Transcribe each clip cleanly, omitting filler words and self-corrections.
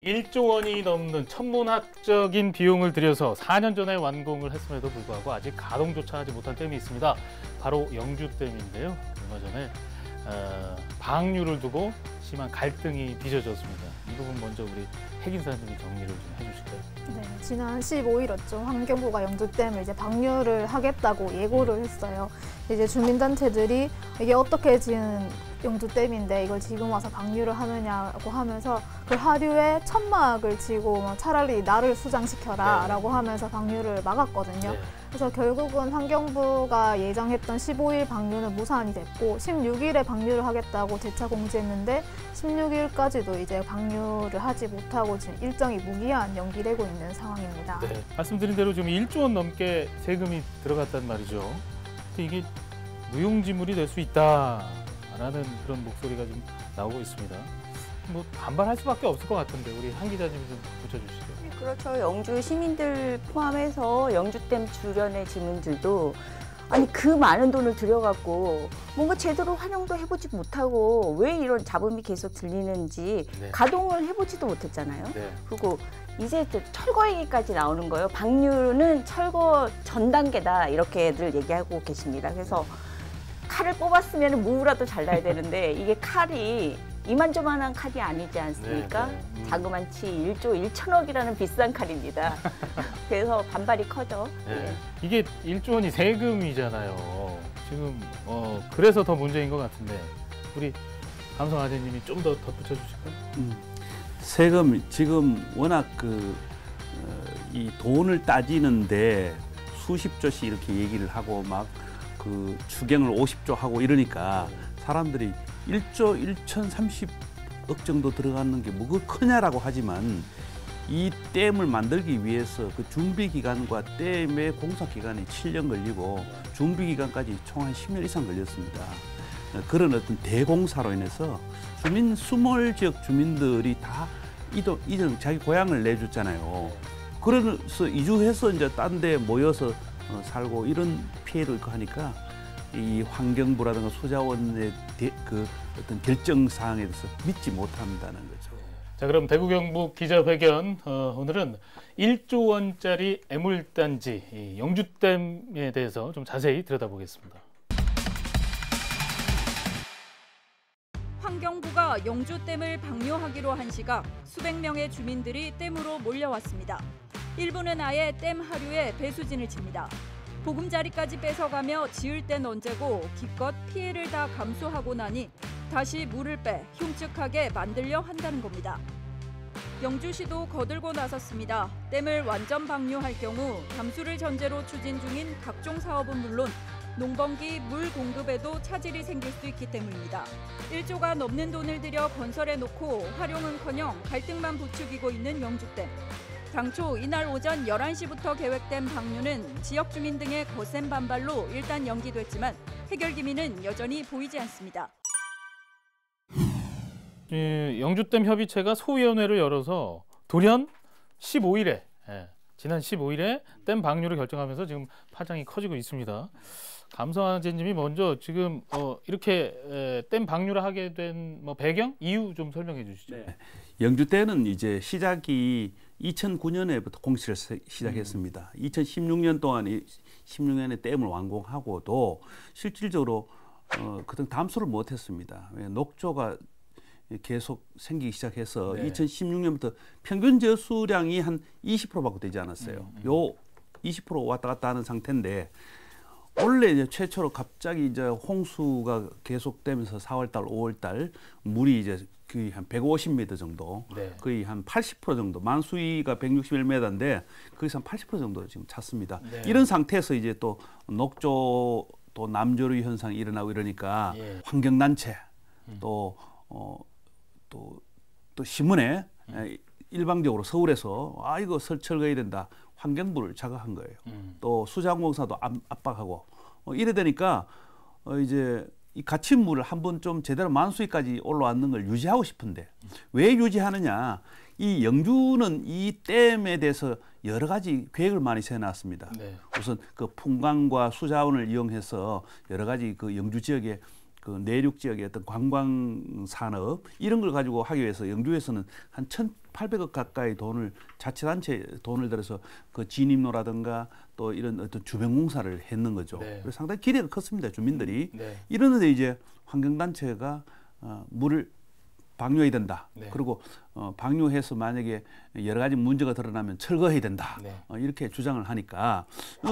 1조 원이 넘는 천문학적인 비용을 들여서 4년 전에 완공을 했음에도 불구하고 아직 가동조차 하지 못한 댐이 있습니다. 바로 영주댐인데요. 얼마 전에 방류를 두고 심한 갈등이 빚어졌습니다. 이 부분 먼저 우리 핵인사님이 정리를 좀 해주실까요? 네, 지난 15일이었죠. 환경부가 영주댐을 이제 방류를 하겠다고 예고를 했어요. 이제 주민단체들이 이게 어떻게 지은 영주댐인데 이걸 지금 와서 방류를 하느냐고 하면서 그 하류에 천막을 치고 차라리 나를 수장시켜라 라고 하면서 방류를 막았거든요. 네. 그래서 결국은 환경부가 예정했던 15일 방류는 무산이 됐고 16일에 방류를 하겠다고 재차 공지했는데 16일까지도 이제 방류를 하지 못하고 지금 일정이 무기한 연기되고 있는 상황입니다. 네. 말씀드린 대로 지금 1조 원 넘게 세금이 들어갔단 말이죠. 근데 이게 무용지물이 될 수 있다라는 그런 목소리가 좀 나오고 있습니다. 뭐 반발할 수밖에 없을 것 같은데 우리 한 기자님 좀 붙여주시죠. 그렇죠. 영주 시민들 포함해서 영주댐 주변의 주민들도 아니 그 많은 돈을 들여갖고 뭔가 제대로 활용도 해보지 못하고 왜 이런 잡음이 계속 들리는지 네. 가동을 해보지도 못했잖아요. 네. 그리고 이제 또 철거 얘기까지 나오는 거예요. 방류는 철거 전 단계다 이렇게들 얘기하고 계십니다. 그래서 칼을 뽑았으면 무라도 잘라야 되는데 이게 칼이 이만저만한 칼이 아니지 않습니까? 네, 네. 자그만치 1조 1천억이라는 비싼 칼입니다. 그래서 반발이 커져. 네. 예. 이게 1조 원이 세금이잖아요. 지금 그래서 더 문제인 것 같은데 우리 감성 아재님이 좀 더 덧붙여 주실까요? 세금 지금 워낙 이 돈을 따지는데 수십조씩 이렇게 얘기를 하고 막 그 추경을 50조 하고 이러니까 사람들이 1조 1,030억 정도 들어가는 게 뭐가 크냐라고 하지만 이 댐을 만들기 위해서 그 준비 기간과 댐의 공사 기간이 7년 걸리고 준비 기간까지 총 한 10년 이상 걸렸습니다. 그런 어떤 대공사로 인해서 수몰 지역 주민들이 다 이전 자기 고향을 내줬잖아요. 그래서 이주해서 이제 딴 데 모여서 살고 이런 피해도 있고 하니까 이 환경부라든가 소자원의 그 어떤 결정 사항에 대해서 믿지 못한다는 거죠. 자, 그럼 대구 경북 기자회견 오늘은 1조 원짜리 애물단지 이 영주댐에 대해서 좀 자세히 들여다보겠습니다. 환경부가 영주댐을 방류하기로 한 시각 수백 명의 주민들이 댐으로 몰려왔습니다. 일부는 아예 댐 하류에 배수진을 칩니다. 보금자리까지 뺏어가며 지을 땐 언제고 기껏 피해를 다 감수하고 나니 다시 물을 빼 흉측하게 만들려 한다는 겁니다. 영주시도 거들고 나섰습니다. 댐을 완전 방류할 경우 담수를 전제로 추진 중인 각종 사업은 물론 농번기 물 공급에도 차질이 생길 수 있기 때문입니다. 1조가 넘는 돈을 들여 건설해놓고 활용은커녕 갈등만 부추기고 있는 영주댐. 당초 이날 오전 11시부터 계획된 방류는 지역 주민 등의 거센 반발로 일단 연기됐지만 해결 기미는 여전히 보이지 않습니다. 영주댐 협의체가 소위원회를 열어서 돌연 15일에 지난 15일에 댐 방류를 결정하면서 지금 파장이 커지고 있습니다. 감성아재님이 먼저 지금 이렇게 댐 방류를 하게 된 배경, 이유 좀 설명해 주시죠. 네. 영주댐은 이제 시작이 2009년에부터 공시를 시작했습니다. 2016년 동안 16년에 댐을 완공하고도 실질적으로 그동 담수를 못했습니다. 녹조가 계속 생기기 시작해서 네. 2016년부터 평균 저수량이 한 20%밖에 되지 않았어요. 요 20% 왔다 갔다 하는 상태인데 원래 이제 최초로 갑자기 이제 홍수가 계속되면서 4월달, 5월달 물이 이제 거의 한 150m 정도, 네. 거의 한 80% 정도, 만수위가 161m인데 거기서 한 80% 정도 지금 찼습니다. 네. 이런 상태에서 이제 또 녹조 또 남조류 현상이 일어나고 이러니까 예. 환경단체 또 신문에 일방적으로 서울에서 이거 철거해야 된다. 환경부를 자극한 거예요. 또 수자원공사도 압박하고 이래 되니까 이제 이 갇힌 물을 한번 좀 제대로 만수위까지 올라왔는 걸 유지하고 싶은데 왜 유지하느냐? 이 영주는 이 댐에 대해서 여러 가지 계획을 많이 세워놨습니다. 네. 우선 그 풍광과 수자원을 이용해서 여러 가지 그 영주 지역에 그 내륙 지역의 어떤 관광 산업 이런 걸 가지고 하기 위해서 영주에서는 한 800억 가까이 돈을 자치단체 돈을 들여서 그 진입로라든가 또 이런 어떤 주변공사를 했는 거죠. 네. 그래서 상당히 기대가 컸습니다. 주민들이. 네. 이러는데 이제 환경단체가 물을 방류해야 된다. 네. 그리고 방류해서 만약에 여러 가지 문제가 드러나면 철거해야 된다. 네. 이렇게 주장을 하니까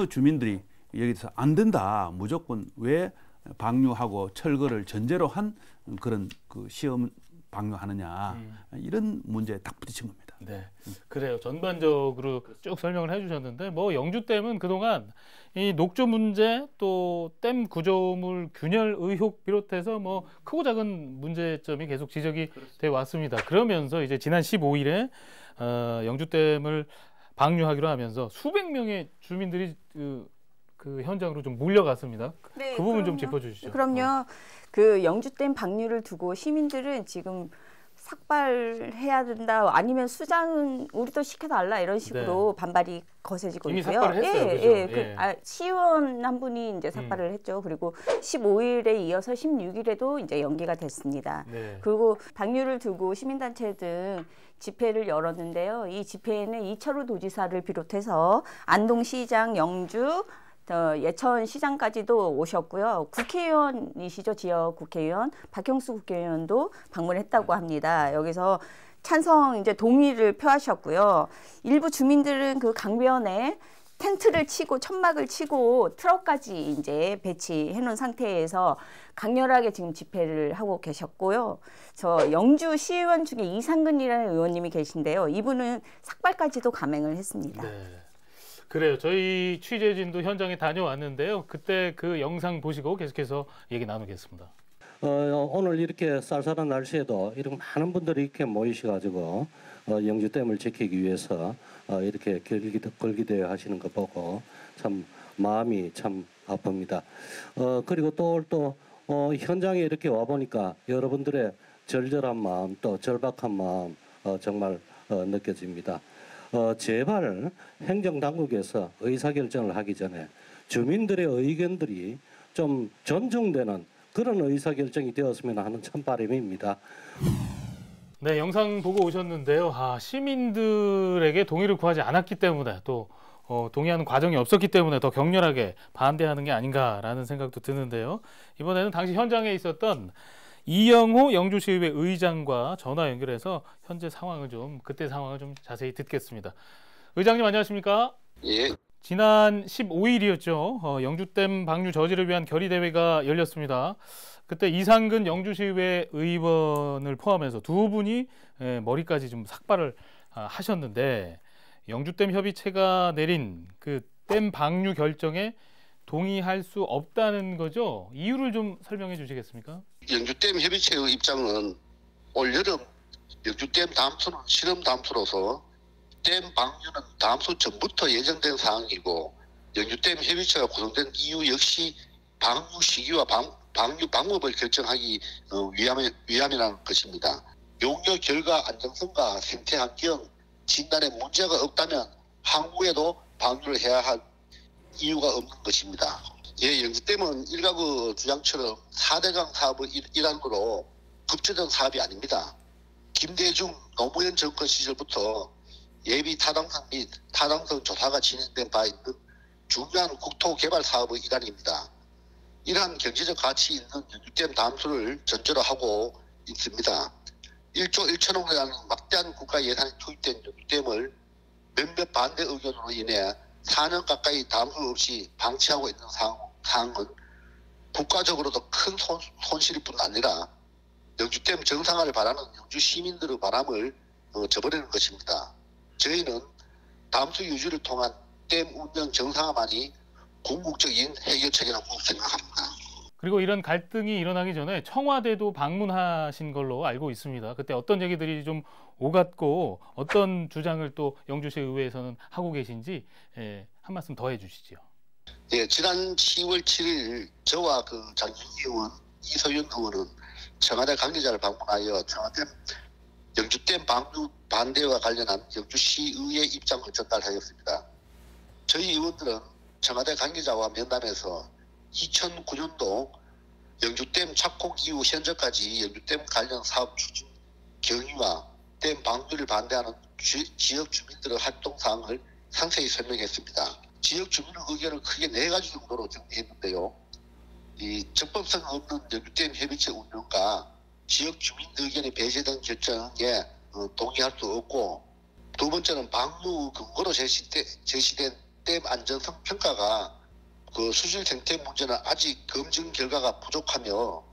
주민들이 여기서 안 된다. 무조건 왜 방류하고 철거를 전제로 한 그런 그 시험 방류하느냐 이런 문제에 딱 부딪힌 겁니다. 네, 그래요. 전반적으로 쭉 설명을 해주셨는데 뭐 영주댐은 그동안 이 녹조 문제 또 댐 구조물 균열 의혹 비롯해서 뭐 크고 작은 문제점이 계속 지적이 돼 왔습니다. 그러면서 이제 지난 15일에 영주댐을 방류하기로 하면서 수백 명의 주민들이 그 현장으로 좀 몰려갔습니다. 네, 그 부분 좀 그럼요. 짚어주시죠. 그럼요. 그 영주댐 방류를 두고 시민들은 지금 삭발해야 된다. 아니면 수장은 우리도 시켜달라 이런 식으로 반발이 거세지고 이미 있고요. 삭발을 했어요. 그죠? 예. 시의원 한 분이 이제 삭발을 했죠. 그리고 15일에 이어서 16일에도 이제 연기가 됐습니다. 네. 그리고 방류를 두고 시민단체 등 집회를 열었는데요. 이 집회에는 이철우 도지사를 비롯해서 안동시장, 영주, 예천 시장까지도 오셨고요. 국회의원이시죠. 지역 국회의원 박형수 국회의원도 방문했다고 합니다. 여기서 찬성 이제 동의를 표하셨고요. 일부 주민들은 그 강변에 텐트를 치고 천막을 치고 트럭까지 이제 배치해 놓은 상태에서 강렬하게 지금 집회를 하고 계셨고요. 저 영주 시의원 중에 이상근이라는 의원님이 계신데요. 이분은 삭발까지도 감행을 했습니다. 네. 그래요. 저희 취재진도 현장에 다녀왔는데요. 그때 그 영상 보시고 계속해서 얘기 나누겠습니다. 오늘 이렇게 쌀쌀한 날씨에도 이렇게 많은 분들이 이렇게 모이셔가지고 영주댐을 지키기 위해서 이렇게 걸기대회 하시는 거 보고 참 마음이 참 아픕니다. 그리고 또 현장에 이렇게 와 보니까 여러분들의 절절한 마음 또 절박한 마음 정말 느껴집니다. 제발 행정당국에서 의사결정을 하기 전에 주민들의 의견들이 좀 존중되는 그런 의사결정이 되었으면 하는 참바람입니다. 네, 영상 보고 오셨는데요. 시민들에게 동의를 구하지 않았기 때문에 또 동의하는 과정이 없었기 때문에 더 격렬하게 반대하는 게 아닌가라는 생각도 드는데요. 이번에는 당시 현장에 있었던 이영호 영주시의회 의장과 전화 연결해서 현재 상황을 그때 상황을 좀 자세히 듣겠습니다. 의장님 안녕하십니까? 예. 지난 15일이었죠. 영주댐 방류 저지를 위한 결의대회가 열렸습니다. 그때 이상근 영주시의회 의원을 포함해서 두 분이 머리까지 좀 삭발을 하셨는데 영주댐 협의체가 내린 그 댐 방류 결정에 동의할 수 없다는 거죠? 이유를 좀 설명해 주시겠습니까? 영주댐 협의체의 입장은 올여름 영주댐 담수는 실험 담수로서 댐 방류는 담수 전부터 예정된 사항이고 영주댐 협의체가 구성된 이유 역시 방류 시기와 방류 방법을 결정하기 위함이라는 것입니다. 용역 결과 안정성과 생태 환경 진단에 문제가 없다면 향후에도 방류를 해야 할 이유가 없는 것입니다. 예, 영주댐은 일각의 주장처럼 4대강 사업의 일환으로 급제된 사업이 아닙니다. 김대중 노무현 정권 시절부터 예비 타당성 및 타당성 조사가 진행된 바 있는 중요한 국토 개발 사업의 일환입니다. 이러한 경제적 가치 있는 영주댐 담수를 전제로 하고 있습니다. 1조 1천억 원이라는 막대한 국가 예산이 투입된 영주댐을 몇몇 반대 의견으로 인해 4년 가까이 담수 없이 방치하고 있는 상황은 국가적으로도 큰 손실일 뿐 아니라 영주댐 정상화를 바라는 영주 시민들의 바람을 저버리는 것입니다. 저희는 담수 유지를 통한 댐 운영 정상화만이 궁극적인 해결책이라고 생각합니다. 그리고 이런 갈등이 일어나기 전에 청와대도 방문하신 걸로 알고 있습니다. 그때 어떤 얘기들이 좀 오갔고 어떤 주장을 또 영주시 의회에서는 하고 계신지 한 말씀 더 해주시죠. 예, 지난 10월 7일 저와 그 장윤희 의원, 이서윤 의원은 청와대 관계자를 방문하여 청와대 영주댐 방류 반대와 관련한 영주시의회 입장을 전달하였습니다. 저희 의원들은 청와대 관계자와 면담에서 2009년도 영주댐 착공 이후 현재까지 영주댐 관련 사업 추진 경위와 댐 방류를 반대하는 지역 주민들의 활동 사항을 상세히 설명했습니다. 지역 주민의 의견을 크게 4가지 정도로 정리했는데요. 이 적법성 없는 영주댐 협의체 운영과 지역 주민 의견이 배제된 결정에 동의할 수 없고, 두 번째는 방류 근거로 제시된 댐 안전성 평가가 그 수질 생태 문제는 아직 검증 결과가 부족하며,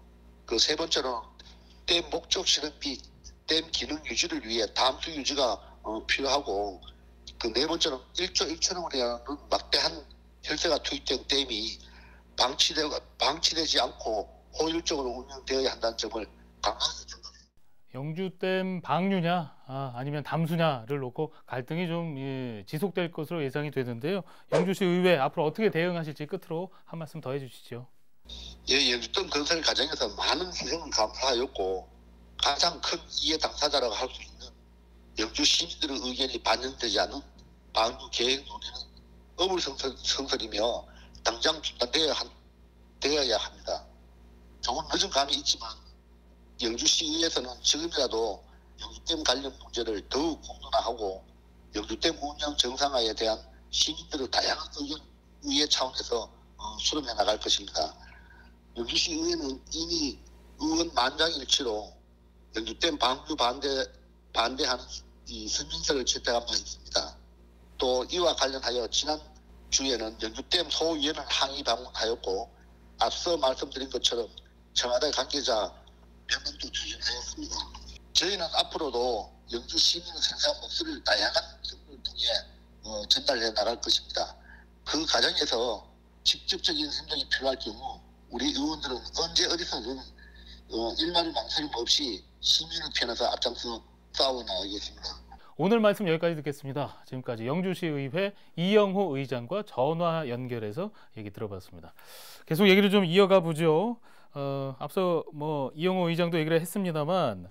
그 세 번째는 댐 목적 실현비 댐 기능 유지를 위해 담수 유지가 필요하고, 그 네 번째는 1조 1천억 원이라는 막대한 혈세가 투입된 댐이 방치되지 않고 효율적으로 운영되어야 한다는 점을 강하게 전달합니다. 영주댐 방류냐 아니면 담수냐를 놓고 갈등이 좀 지속될 것으로 예상이 되는데요. 영주시 의회 앞으로 어떻게 대응하실지 끝으로 한 말씀 더 해주시죠. 예, 영주댐 건설 과정에서 많은 희생을 감수하였고, 가장 큰 이해 당사자라고 할 수 있는 영주 시민들의 의견이 반영되지 않은 방류 계획 논의는 어물성설이며 당장 중단되어야 합니다. 조금 늦은 감이 있지만 영주시의회에서는 지금이라도 영주댐 관련 문제를 더욱 공론화하고 영주댐 운영 정상화에 대한 시민들의 다양한 의회 차원에서 수렴해 나갈 것입니다. 영주시의회는 이미 의원 만장일치로 영주댐 방류 반대하는 이 성명서를 채택한 바 있습니다. 또 이와 관련하여 지난 주에는 영주댐 소위원회를 항의 방문하였고, 앞서 말씀드린 것처럼 청와대 관계자 몇 명도 추진하였습니다. 저희는 앞으로도 영주 시민의 생생한 목소리를 다양한 정보를 통해 전달해 나갈 것입니다. 그 과정에서 직접적인 행동이 필요할 경우 우리 의원들은 언제 어디서든 일말의 망설임 없이 시민의 편에서 앞장서 싸워나가겠습니다. 오늘 말씀 여기까지 듣겠습니다. 지금까지 영주시의회 이영호 의장과 전화 연결해서 얘기 들어봤습니다. 계속 얘기를 좀 이어가 보죠. 앞서 이영호 의장도 얘기를 했습니다만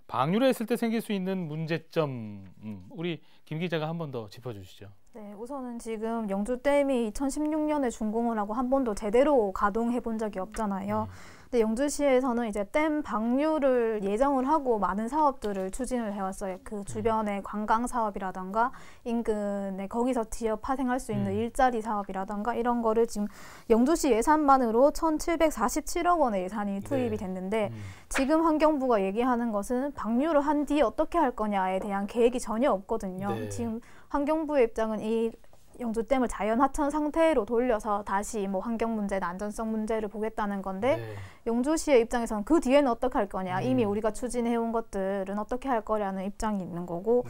방류를 했을 때 생길 수 있는 문제점 우리 김 기자가 한 번 더 짚어주시죠. 네, 우선은 지금 영주댐이 2016년에 준공을 하고 한 번도 제대로 가동해 본 적이 없잖아요. 근데 영주시에서는 이제 댐 방류를 예정을 하고 많은 사업들을 추진을 해왔어요. 그 주변의 관광 사업이라던가 인근에 거기서 지역 파생할 수 있는 일자리 사업이라던가 이런 거를 지금 영주시 예산만으로 1,747억 원의 예산이 투입이 됐는데 지금 환경부가 얘기하는 것은 방류를 한 뒤에 어떻게 할 거냐에 대한 계획이 전혀 없거든요. 네. 지금 환경부의 입장은 이 영주댐을 자연 하천 상태로 돌려서 다시 환경 문제나 안전성 문제를 보겠다는 건데 영주시의 입장에서는 그 뒤에는 어떻게 할 거냐, 이미 우리가 추진해온 것들은 어떻게 할 거냐는 입장이 있는 거고,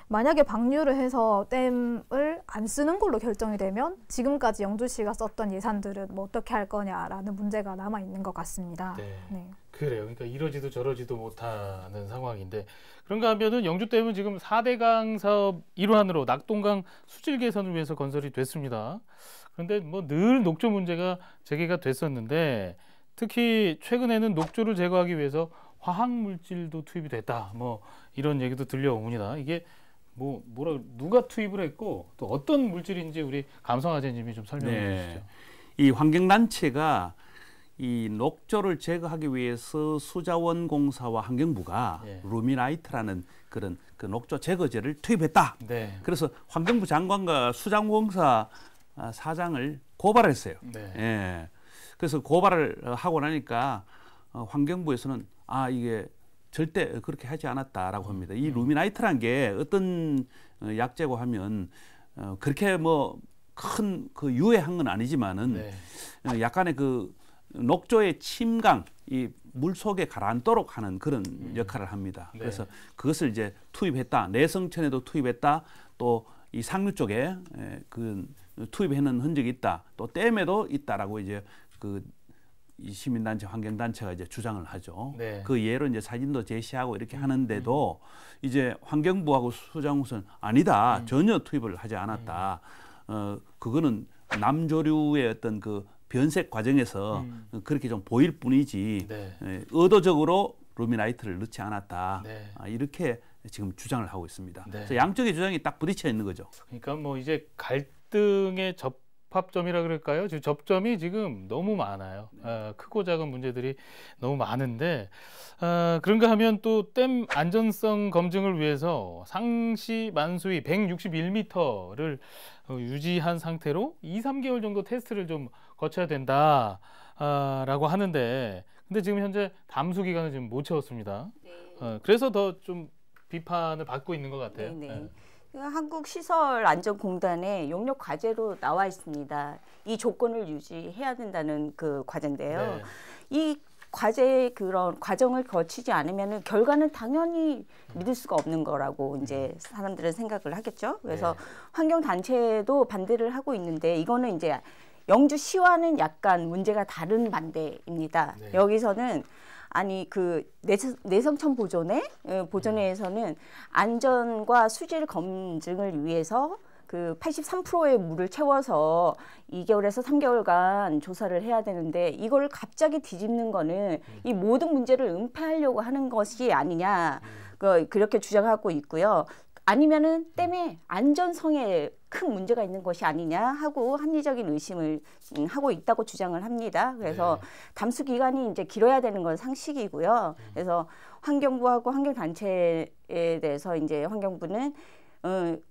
만약에 방류를 해서 댐을 안 쓰는 걸로 결정이 되면 지금까지 영주시가 썼던 예산들은 어떻게 할 거냐라는 문제가 남아 있는 것 같습니다. 네. 그래요. 그러니까 이러지도 저러지도 못하는 상황인데, 그런가 하면은 영주댐은 지금 4대강 사업 일환으로 낙동강 수질 개선을 위해서 건설이 됐습니다. 그런데 늘 녹조 문제가 제기가 됐었는데, 특히 최근에는 녹조를 제거하기 위해서 화학 물질도 투입이 됐다. 이런 얘기도 들려옵니다. 이게 누가 투입을 했고 또 어떤 물질인지 우리 감성아재님이 좀 설명해 주시죠. 이 환경단체가 이 녹조를 제거하기 위해서 수자원공사와 환경부가 루미나이트라는 그런 그 녹조 제거제를 투입했다. 그래서 환경부 장관과 수자원공사 사장을 고발했어요. 그래서 고발을 하고 나니까 환경부에서는 이게 절대 그렇게 하지 않았다라고 합니다. 이 루미나이트라는 게 어떤 약재고 하면 그렇게 큰 그 유해한 건 아니지만은 약간의 그 녹조의 침강, 이 물 속에 가라앉도록 하는 그런 역할을 합니다. 그래서 그것을 이제 투입했다. 내성천에도 투입했다. 또 이 상류 쪽에 그 투입해놓은 흔적이 있다. 또 댐에도 있다라고 이제 이 시민단체, 환경단체가 이제 주장을 하죠. 그 예로 이제 사진도 제시하고 이렇게 하는데도 이제 환경부하고 수자원공사는 아니다. 전혀 투입을 하지 않았다. 그거는 남조류의 어떤 그 변색 과정에서 그렇게 좀 보일 뿐이지 의도적으로 루미나이트를 넣지 않았다. 이렇게 지금 주장을 하고 있습니다. 그래서 양쪽의 주장이 딱 부딪혀 있는 거죠. 그러니까 이제 갈등의 접합점이라 그럴까요? 지금 접점이 지금 너무 많아요. 크고 작은 문제들이 너무 많은데 그런가 하면 또 댐 안전성 검증을 위해서 상시 만수위 161m를 유지한 상태로 2-3개월 정도 테스트를 좀 거쳐야 된다라고 하는데 근데 지금 현재 담수 기간을 지금 못 채웠습니다. 그래서 더 좀 비판을 받고 있는 것 같아요. 네네. 한국시설안전공단의 용역 과제로 나와 있습니다. 이 조건을 유지해야 된다는 그 과제인데요. 네. 이 과제의 그런 과정을 거치지 않으면 결과는 당연히 믿을 수가 없는 거라고 이제 사람들은 생각을 하겠죠. 그래서 네. 환경단체도 반대를 하고 있는데 이거는 이제 영주시와는 약간 문제가 다른 반대입니다. 네. 여기서는 아니 그 내성천 보존회에서는 안전과 수질 검증을 위해서 그 83%의 물을 채워서 2개월에서 3개월간 조사를 해야 되는데 이걸 갑자기 뒤집는 거는 이 모든 문제를 은폐하려고 하는 것이 아니냐 그렇게 주장하고 있고요. 아니면은 댐의 안전성에 큰 문제가 있는 것이 아니냐 하고 합리적인 의심을 하고 있다고 주장을 합니다. 그래서 네. 담수 기간이 이제 길어야 되는 건 상식이고요. 그래서 환경부하고 환경단체에 대해서 이제 환경부는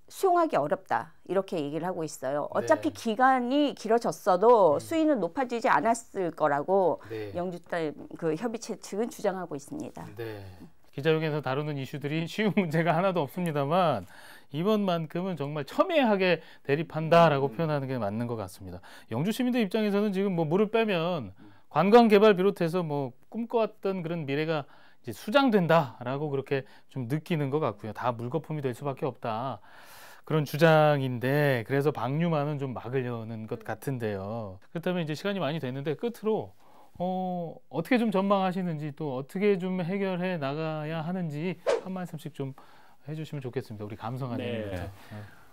수용하기 어렵다 이렇게 얘기를 하고 있어요. 어차피 네. 기간이 길어졌어도 수위는 높아지지 않았을 거라고 네. 영주댐 그 협의체 측은 주장하고 있습니다. 네. 기자회견에서 다루는 이슈들이 쉬운 문제가 하나도 없습니다만 이번만큼은 정말 첨예하게 대립한다라고 표현하는 게 맞는 것 같습니다. 영주 시민들 입장에서는 지금 뭐 물을 빼면 관광 개발 비롯해서 뭐 꿈꿔왔던 그런 미래가 이제 수장된다라고 그렇게 좀 느끼는 것 같고요. 다 물거품이 될 수밖에 없다. 그런 주장인데 그래서 방류만은 좀 막으려는 것 같은데요. 그렇다면 이제 시간이 많이 됐는데 끝으로 어떻게 좀 전망하시는지 또 어떻게 좀 해결해 나가야 하는지 한 말씀씩 좀 해주시면 좋겠습니다. 우리 감성하님부터. 네.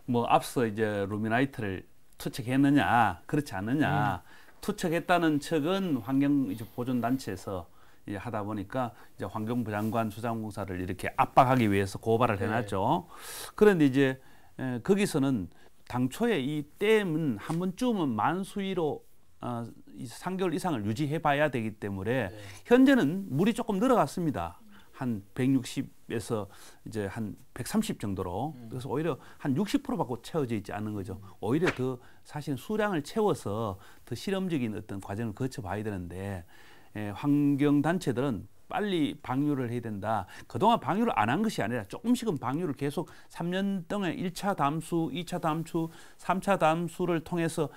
뭐 앞서 이제 루미나이트를 투척했느냐 그렇지 않느냐 투척했다는 측은 환경보존단체에서 하다 보니까 이제 환경부 장관 수자원공사를 이렇게 압박하기 위해서 고발을 해놨죠. 그런데 이제 거기서는 당초에 이 댐은 한 번쯤은 만수위로 3개월 이상을 유지해봐야 되기 때문에 현재는 물이 조금 늘어갔습니다. 한 160에서 이제 한 130 정도로 그래서 오히려 한 60%밖에 채워져 있지 않는 거죠. 오히려 더 사실 수량을 채워서 더 실험적인 어떤 과정을 거쳐봐야 되는데 환경단체들은 빨리 방류를 해야 된다. 그동안 방류를 안 한 것이 아니라 조금씩은 방류를 계속 3년 동안 1차 담수, 2차 담수, 3차 담수를 통해서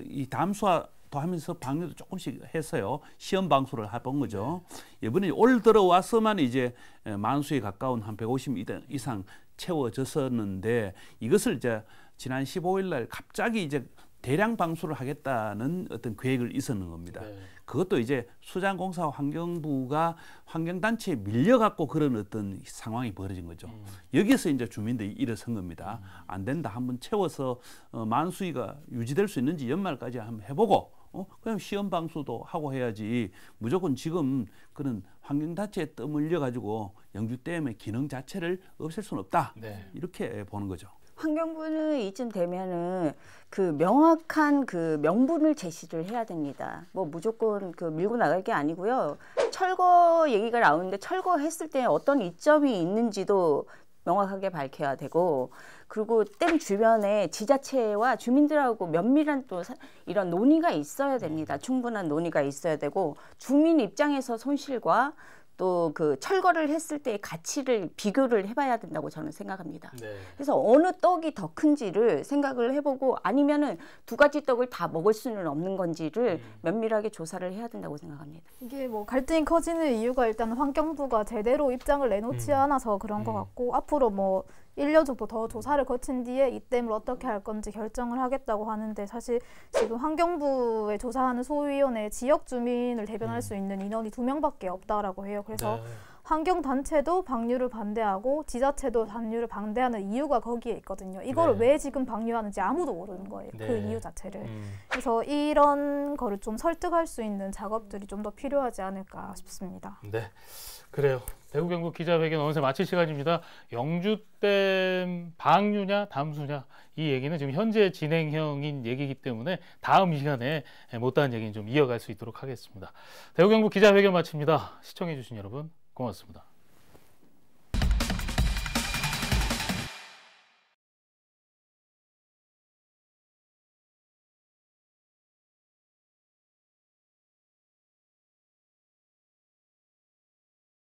이 담수화 또 하면서 방류도 조금씩 했어요. 시험 방수를 해본 거죠. 이번에 올 들어와서만 이제 만수에 가까운 한 150 이상 채워졌었는데 이것을 이제 지난 15일 날 갑자기 이제 대량 방수를 하겠다는 어떤 계획을 있었는 겁니다. 네. 그것도 이제 수자원공사와 환경부가 환경단체에 밀려갖고 그런 어떤 상황이 벌어진 거죠. 여기서 이제 주민들이 일어선 겁니다. 안 된다. 한번 채워서 만수위가 유지될 수 있는지 연말까지 한번 해보고 그냥 시험 방수도 하고 해야지 무조건 지금 그런 환경단체에 떠밀려 가지고 영주댐의 기능 자체를 없앨 수는 없다. 네. 이렇게 보는 거죠. 환경부는 이쯤 되면은 그 명확한 그 명분을 제시를 해야 됩니다. 뭐 무조건 그 밀고 나갈 게 아니고요. 철거 얘기가 나오는데 철거했을 때 어떤 이점이 있는지도 명확하게 밝혀야 되고 그리고 댐 주변에 지자체와 주민들하고 면밀한 또 이런 논의가 있어야 됩니다. 충분한 논의가 있어야 되고 주민 입장에서 손실과 또 그 철거를 했을 때의 가치를 비교를 해봐야 된다고 저는 생각합니다. 네. 그래서 어느 떡이 더 큰지를 생각을 해보고 아니면은 두 가지 떡을 다 먹을 수는 없는 건지를 면밀하게 조사를 해야 된다고 생각합니다. 이게 뭐 갈등이 커지는 이유가 일단 환경부가 제대로 입장을 내놓지 않아서 그런 것 같고 앞으로 뭐 1년 정도 더 조사를 거친 뒤에 이 댐을 어떻게 할 건지 결정을 하겠다고 하는데 사실 지금 환경부에 조사하는 소위원회 지역 주민을 대변할 수 있는 인원이 2명밖에 없다라고 해요. 그래서 네. 환경단체도 방류를 반대하고 지자체도 방류를 반대하는 이유가 거기에 있거든요. 이거를 네. 왜 지금 방류하는지 아무도 모르는 거예요. 그 네. 이유 자체를. 그래서 이런 거를 좀 설득할 수 있는 작업들이 좀 더 필요하지 않을까 싶습니다. 네, 그래요. 대구 경북 기자회견 어느새 마칠 시간입니다. 영주댐 방류냐 담수냐 이 얘기는 지금 현재 진행형인 얘기이기 때문에 다음 시간에 못다한 얘기는 좀 이어갈 수 있도록 하겠습니다. 대구 경북 기자회견 마칩니다. 시청해주신 여러분 고맙습니다.